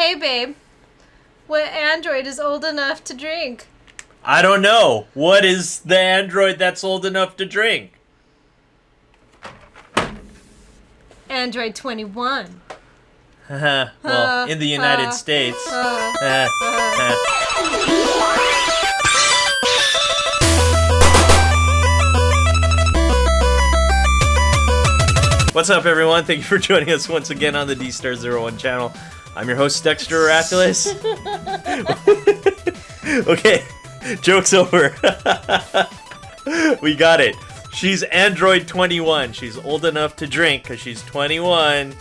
Hey, babe. What android is old enough to drink? I don't know. What is the android that's old enough to drink? Android 21. Well, in the United States. What's up, everyone? Thank you for joining us once again on the D-Star01 channel. I'm your host, Dexter Arafiles. Okay, joke's over. We got it. She's Android 21. She's old enough to drink because she's 21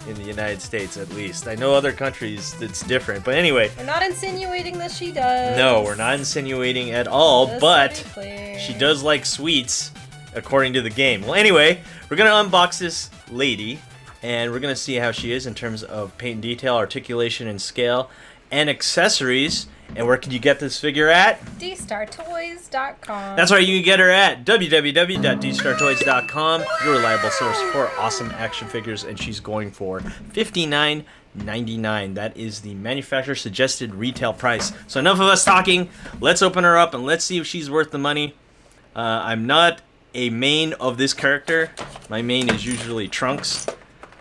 in the United States, at least. I know other countries it's different, but anyway. We're not insinuating that she does. No, we're not insinuating at all, Just but to be clear. she does like sweets, according to the game. Well, anyway, we're going to unbox this lady, and we're going to see how she is in terms of paint and detail, articulation and scale, and accessories. And where can you get this figure at? DStarToys.com. That's right, you can get her at www.dstartoys.com, your reliable source for awesome action figures, and she's going for $59.99. That is the manufacturer suggested retail price. So enough of us talking, let's open her up and let's see if she's worth the money. I'm not a main of this character. My main is usually Trunks.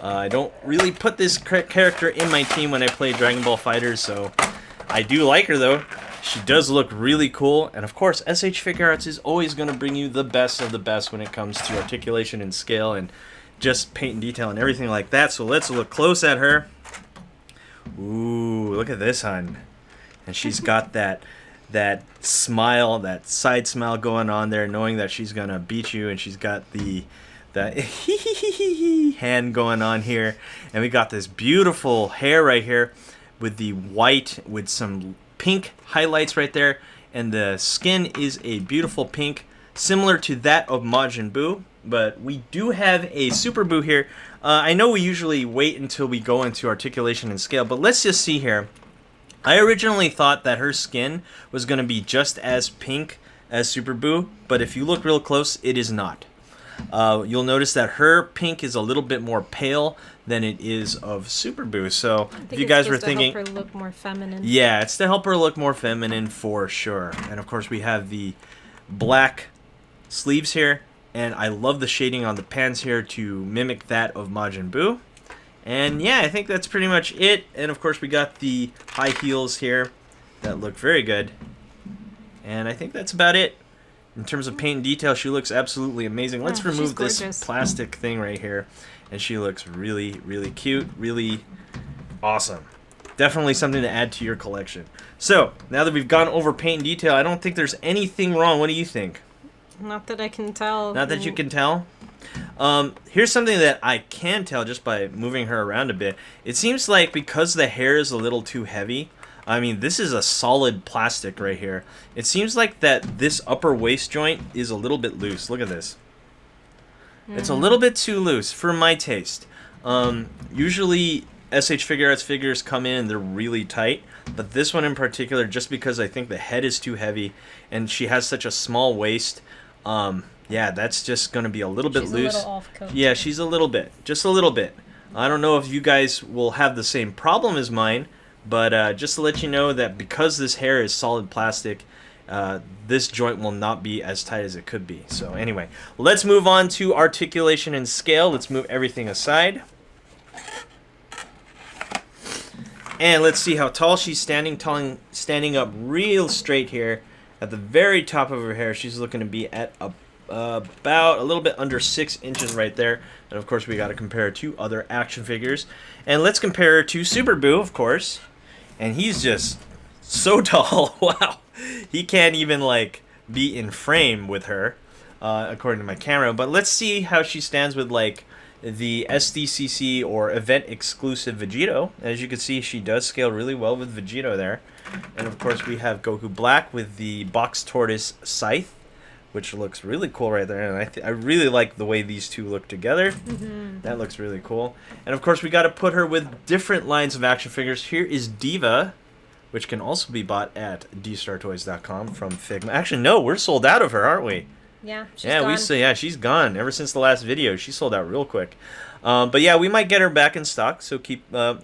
I don't really put this character in my team when I play Dragonball FighterZ, so I do like her though. She does look really cool, and of course SH Figuarts is always going to bring you the best of the best when it comes to articulation and scale and just paint and detail and everything like that. So let's look close at her. Ooh, look at this, hun. And she's got that smile, that side smile going on there, knowing that she's gonna beat you, and she's got the hand going on here, and we got this beautiful hair right here with the white with some pink highlights right there, and the skin is a beautiful pink similar to that of Majin Buu, but we do have a Super Buu here. I know we usually wait until we go into articulation and scale, but let's just see here. I originally thought that her skin was going to be just as pink as Super Buu, but if you look real close, it is not. You'll notice that her pink is a little bit more pale than it is of Super Buu. So if you guys were thinking, to help her look more feminine. Yeah, it's to help her look more feminine for sure. And of course we have the black sleeves here, and I love the shading on the pants here to mimic that of Majin Buu. And yeah, I think that's pretty much it. And of course we got the high heels here that look very good. And I think that's about it. In terms of paint and detail, she looks absolutely amazing. Let's remove this plastic thing right here. And she looks really, really cute, really awesome. Definitely something to add to your collection. So, now that we've gone over paint and detail, I don't think there's anything wrong. What do you think? Not that I can tell. Not that you can tell? Here's something that I can tell just by moving her around a bit. It seems like because the hair is a little too heavy, I mean, this is a solid plastic right here. It seems like that this upper waist joint is a little bit loose. Look at this. It's a little bit too loose for my taste. Usually SH Figuarts figures come in and they're really tight, but this one in particular, just because I think the head is too heavy and she has such a small waist, yeah, that's just going to be a little bit loose. She's a little off-coat. Yeah, she's a little bit. Just a little bit. I don't know if you guys will have the same problem as mine, but just to let you know that because this hair is solid plastic, this joint will not be as tight as it could be. So anyway, let's move on to articulation and scale. Let's move everything aside. And let's see how tall she's standing. Standing up real straight here. At the very top of her hair, she's looking to be at about a little bit under 6 inches right there. And of course we got to compare her to other action figures. And let's compare her to Super Buu, of course. And he's just so tall. Wow. He can't even like be in frame with her, according to my camera. But let's see how she stands with like the SDCC or event exclusive Vegito. As you can see, she does scale really well with Vegito there. And of course we have Goku Black with the Box Tortoise Scythe, which looks really cool right there. And I really like the way these two look together. That looks really cool. And of course we got to put her with different lines of action figures. Here is Diva, which can also be bought at dstartoys.com from Figma. Actually, no, we're sold out of her, aren't we? Yeah, she's Yeah, gone. she's gone. Ever since the last video, she sold out real quick. She's gone ever since the last video. She sold out real quick. But yeah, we might get her back in stock. So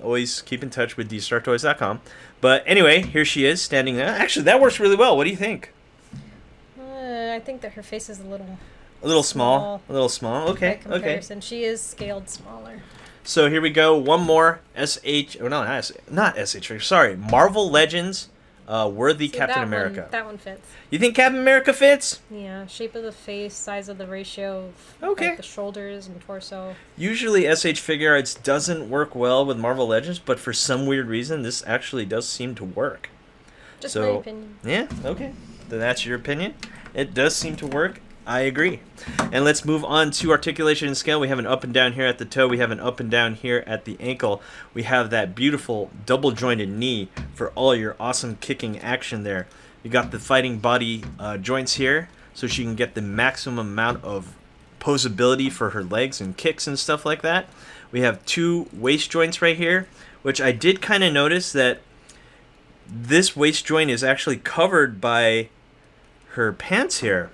always keep in touch with dstartoys.com. But anyway, here she is standing there. Actually, that works really well. What do you think? I think that her face is a little small. A little small. Okay. By comparison. She is scaled smaller. So here we go. One more not SH. Sorry, Marvel Legends. Worthy Captain America. That one fits. You think Captain America fits? Yeah, shape of the face, size of the ratio of okay. Like, the shoulders and torso. Usually SH Figuarts doesn't work well with Marvel Legends, but for some weird reason, this actually does seem to work. Just my opinion. Yeah, okay. Then that's your opinion. It does seem to work. I agree. And let's move on to articulation and scale. We have an up and down here at the toe. We have an up and down here at the ankle. We have that beautiful double jointed knee for all your awesome kicking action there. You got the fighting body joints here so she can get the maximum amount of posability for her legs and kicks and stuff like that. We have 2 waist joints right here, which I did kind of notice that this waist joint is actually covered by her pants here.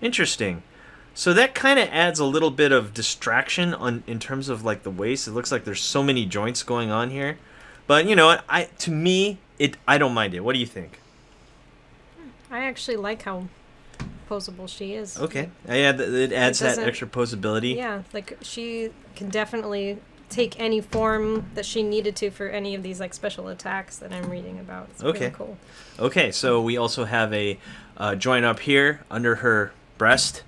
Interesting. So that kind of adds a little bit of distraction in terms of like the waist. It looks like there's so many joints going on here. But you know what? I don't mind it. What do you think? I actually like how posable she is. Okay. Yeah, it adds that extra posability. Yeah, like she can definitely take any form that she needed to for any of these like special attacks that I'm reading about. It's really cool. Okay, so we also have a joint up here under her breast.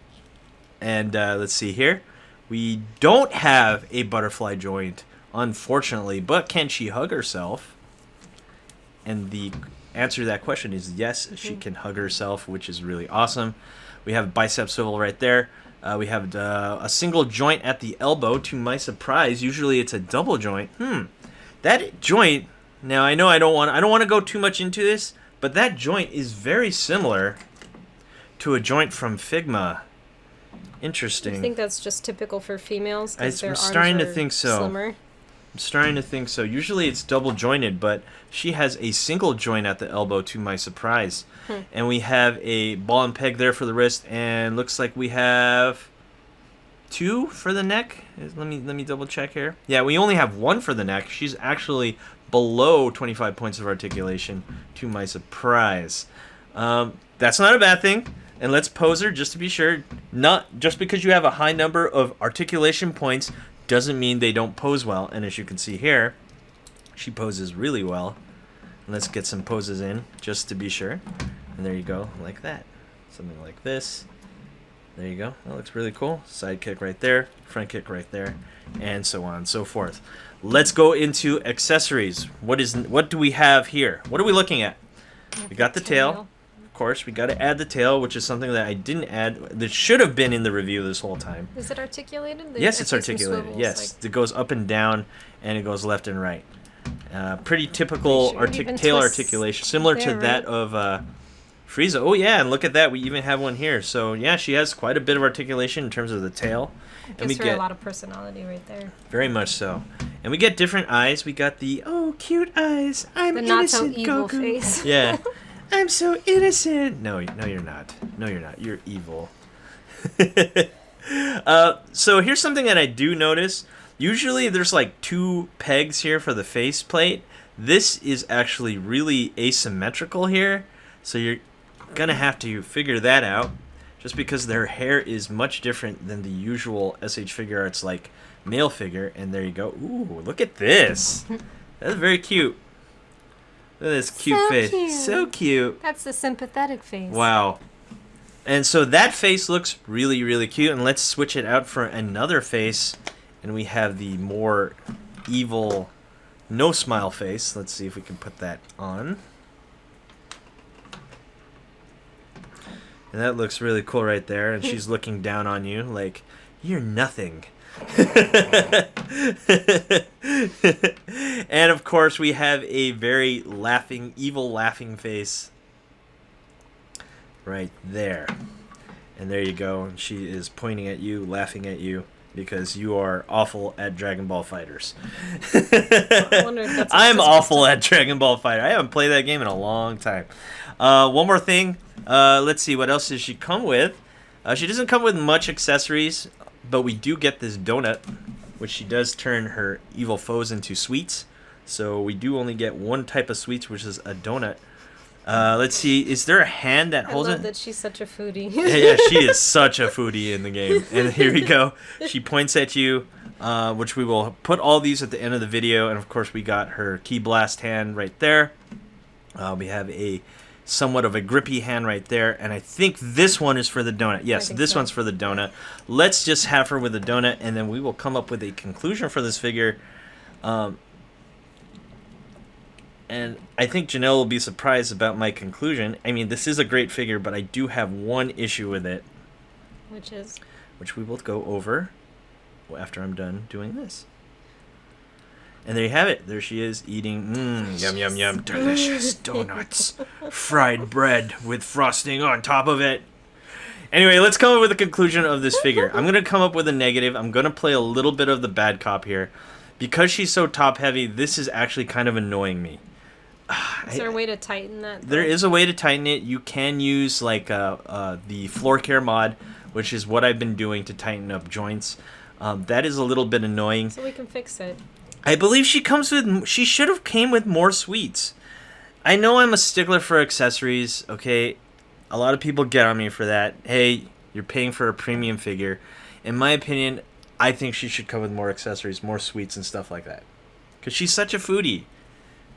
And let's see here. We don't have a butterfly joint, unfortunately, but can she hug herself? And the answer to that question is yes, she can hug herself, which is really awesome. We have bicep swivel right there. We have a single joint at the elbow. To my surprise, usually it's a double joint. That joint. Now I know I don't want to go too much into this, but that joint is very similar to a joint from Figma. Interesting. I think that's just typical for females. I'm starting to think so. Slimmer. I'm starting to think so. Usually it's double jointed, but she has a single joint at the elbow, to my surprise. And we have a ball and peg there for the wrist, and looks like we have 2 for the neck. Let me double check here. Yeah, we only have 1 for the neck. She's actually below 25 points of articulation, to my surprise. That's not a bad thing. And let's pose her just to be sure. Not just because you have a high number of articulation points doesn't mean they don't pose well. And as you can see here, she poses really well. And let's get some poses in just to be sure. And there you go, like that. Something like this. There you go. That looks really cool. Side kick right there, front kick right there, and so on and so forth. Let's go into accessories. What do we have here? What are we looking at? We got the tail. Of course, we got to add the tail, which is something that I didn't add. That should have been in the review this whole time. Is it articulated? Yes, it's articulated. Yes, it goes up and down, and it goes left and right. Pretty typical tail articulation, similar to that of Frieza. Oh yeah, and look at that. We even have one here. So yeah, she has quite a bit of articulation in terms of the tail. And we get a lot of personality right there. Very much so. And we get different eyes. We got the cute eyes. I'm the innocent, not so evil Goku. face. Yeah. I'm so innocent. No, you're not. No, you're not. You're evil. So here's something that I do notice. Usually there's like 2 pegs here for the face plate. This is actually really asymmetrical here. So you're going to have to figure that out. Just because their hair is much different than the usual SH Figuarts like male figure. And there you go. Ooh, look at this. That's very cute. Look at this cute face. Cute. So cute. That's the sympathetic face. Wow. And so that face looks really, really cute. And let's switch it out for another face. And we have the more evil, no smile face. Let's see if we can put that on. And that looks really cool right there. And she's looking down on you like, you're nothing. And of course we have a very evil laughing face right there. And there you go. And she is pointing at you, laughing at you, because you are awful at Dragonball FighterZ. I'm awful at Dragonball Fighter. I haven't played that game in a long time. One more thing. Let's see, what else does she come with? She doesn't come with much accessories, but we do get this donut, which she does turn her evil foes into sweets. So we do only get one type of sweets, which is a donut. Let's see. Is there a hand that holds it? I love that she's such a foodie. Yeah, she is such a foodie in the game. And here we go. She points at you, which we will put all these at the end of the video. And, of course, we got her Key Blast hand right there. We have a somewhat of a grippy hand right there. And I think this one is for the donut. Yes, this one's for the donut. Let's just have her with the donut, and then we will come up with a conclusion for this figure. And I think Janelle will be surprised about my conclusion. I mean, this is a great figure, but I do have one issue with it. Which is? Which we will go over after I'm done doing this. And there you have it. There she is eating, yum, yum, yum, delicious donuts. Fried bread with frosting on top of it. Anyway, let's come up with a conclusion of this figure. I'm going to come up with a negative. I'm going to play a little bit of the bad cop here. Because she's so top-heavy, this is actually kind of annoying me. Is there a way to tighten that, though? There is a way to tighten it. You can use like the floor care mod, which is what I've been doing to tighten up joints. That is a little bit annoying. So we can fix it. I believe she should have came with more sweets. I know I'm a stickler for accessories, okay? A lot of people get on me for that. Hey, you're paying for a premium figure. In my opinion, I think she should come with more accessories, more sweets and stuff like that. Because she's such a foodie.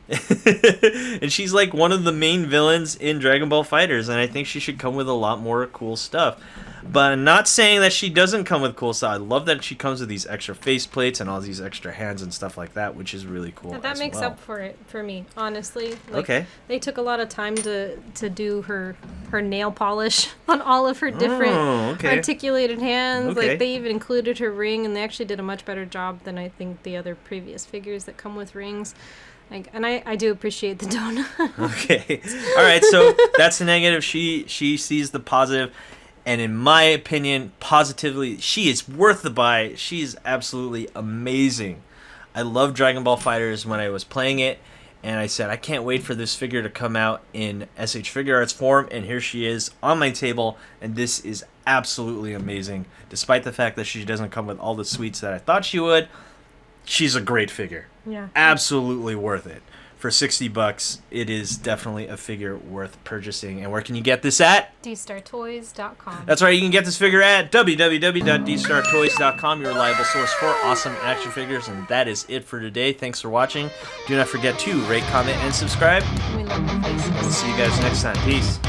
And she's like one of the main villains in Dragonball FighterZ, and I think she should come with a lot more cool stuff. But I'm not saying that she doesn't come with cool stuff. I love that she comes with these extra face plates and all these extra hands and stuff like that, which is really cool. That makes up for it for me, honestly. Like, okay. They took a lot of time to do her nail polish on all of her different articulated hands. Okay. Like, they even included her ring, and they actually did a much better job than I think the other previous figures that come with rings. Like, and I do appreciate the donut. Okay. All right, so that's the negative. She sees the positive. And in my opinion, positively, she is worth the buy. She's absolutely amazing. I love Dragon Ball FighterZ when I was playing it. And I said, I can't wait for this figure to come out in SH Figuarts form. And here she is on my table. And this is absolutely amazing. Despite the fact that she doesn't come with all the sweets that I thought she would, she's a great figure. Yeah. Absolutely worth it. For $60, it is definitely a figure worth purchasing. And where can you get this at? dstartoys.com. That's right, you can get this figure at www.dstartoys.com, your reliable source for awesome action figures. And that is it for today. Thanks for watching. Do not forget to rate, comment, and subscribe. We love your faces. We'll see you guys next time. Peace.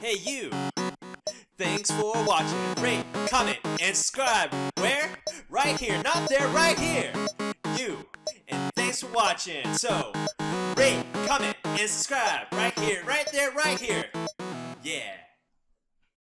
Hey you! Thanks for watching. Rate, comment, and subscribe. Where? Right here. Not there, right here. You. And thanks for watching. So, rate, comment, and subscribe. Right here, right there, right here. Yeah.